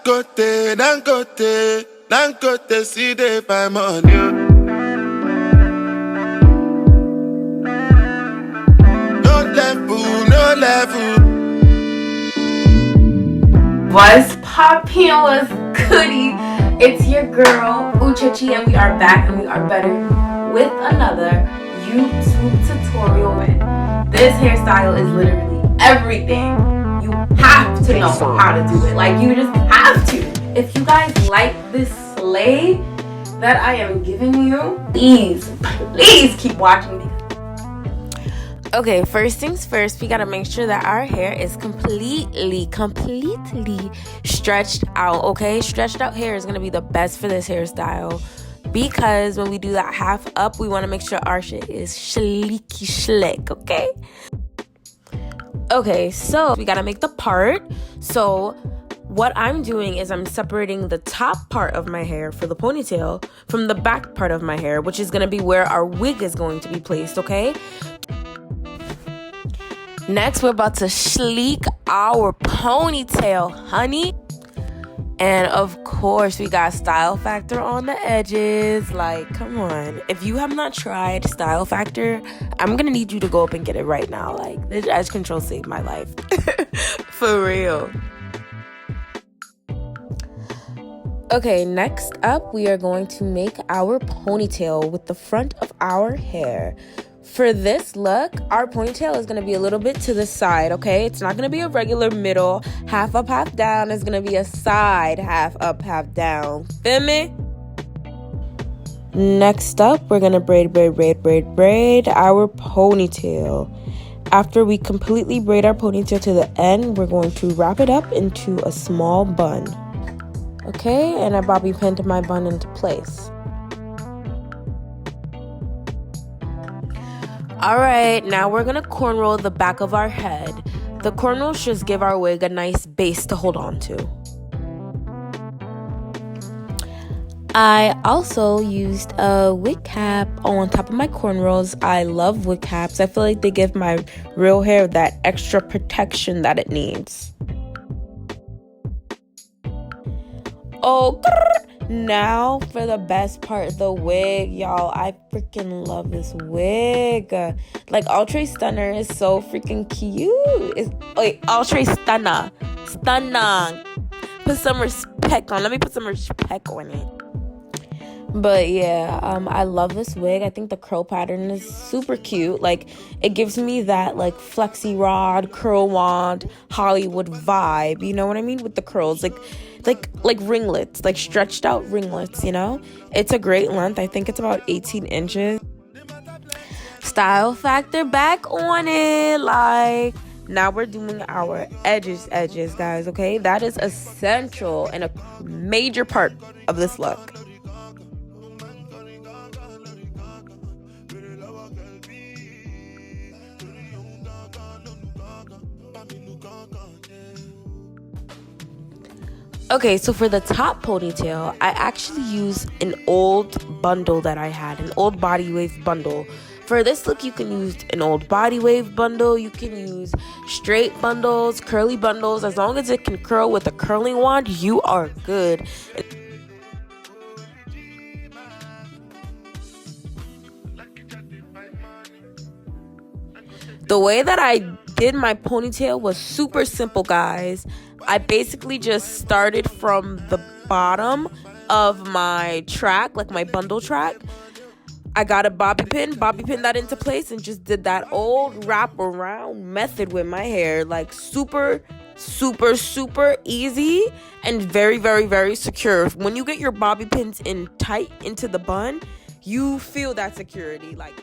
d'un côté, si des femmes en Dieu. No level. What's poppin', what's goody? It's your girl, Outre Stunna, and we are back and we are better with another YouTube tutorial. And this hairstyle is literally everything. You have to know how to do it. Like, you just have to. If you guys like this slay that I am giving you, please keep watching me. Okay, first things first, we gotta make sure that our hair is completely stretched out, okay? Stretched out hair is gonna be the best for this hairstyle because when we do that half up, we wanna make sure our shit is sleeky slick, okay? Okay, so we gotta make the part. So what I'm doing is I'm separating the top part of my hair for the ponytail from the back part of my hair, which is gonna be where our wig is going to be placed, okay? Next, we're about to sleek our ponytail, honey. And of course, we got Style Factor on the edges. Like, come on. If you have not tried Style Factor, I'm gonna need you to go up and get it right now. Like, this edge control saved my life. For real. Okay, next up, we are going to make our ponytail with the front of our hair. For this look, our ponytail is going to be a little bit to the side, okay? It's not going to be a regular middle, half up, half down. It's going to be a side, half up, half down. Feel me? Next up, we're going to braid our ponytail. After we completely braid our ponytail to the end, we're going to wrap it up into a small bun. Okay, and I bobby pinned my bun into place. Alright, now we're gonna cornrow the back of our head. The cornrows just give our wig a nice base to hold on to. I also used a wig cap on top of my cornrows. I love wig caps. I feel like they give my real hair that extra protection that it needs. Oh, now for the best part, the wig, y'all. I freaking love this wig. Like, Outre Stunna is so freaking cute. Outre Stunna. Put some respect on. Let me put some respect on it. But yeah, I love this wig. I think the curl pattern is super cute. Like, it gives me that like flexi rod, curl wand, Hollywood vibe. You know what I mean? With the curls, like ringlets, like stretched out ringlets, you know? It's a great length. I think it's about 18 inches. Style Factor back on it. Like, now we're doing our edges, guys, okay? That is essential and a major part of this look. Okay, so for the top ponytail, I actually used an old bundle that I had, an old body wave bundle. For this look, you can use an old body wave bundle. You can use straight bundles, curly bundles. As long as it can curl with a curling wand, you are good. The way that I did my ponytail was super simple, guys. I basically just started from the bottom of my track, like my bundle track. I got a bobby pin that into place, and just did that old wrap around method with my hair. Like, super easy and very secure. When you get your bobby pins in tight into the bun, you feel that security. Like,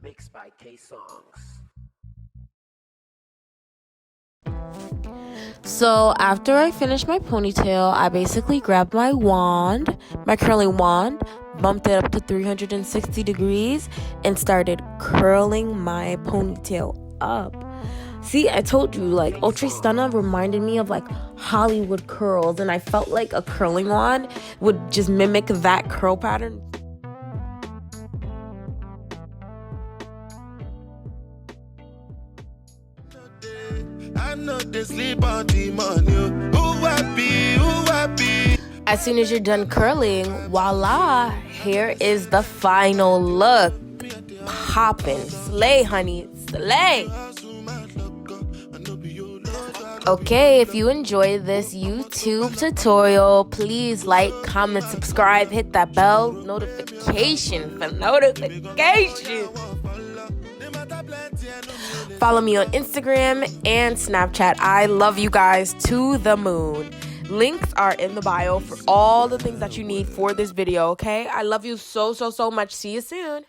mixed by K Songs. So after I finished my ponytail, I basically grabbed my wand, my curling wand, bumped it up to 360 degrees, and started curling my ponytail up. See, I told you, like, Outre Stunna reminded me of, like, Hollywood curls, and I felt like a curling wand would just mimic that curl pattern. I know they sleep on the money. Who happy? As soon as you're done curling, voila, here is the final look. Poppin', slay, honey, slay. Okay, if you enjoyed this YouTube tutorial, please like, comment, subscribe, hit that bell notification for notifications. Follow me on Instagram and Snapchat. I love you guys to the moon. Links are in the bio for all the things that you need for this video, okay? I love you so much. See you soon.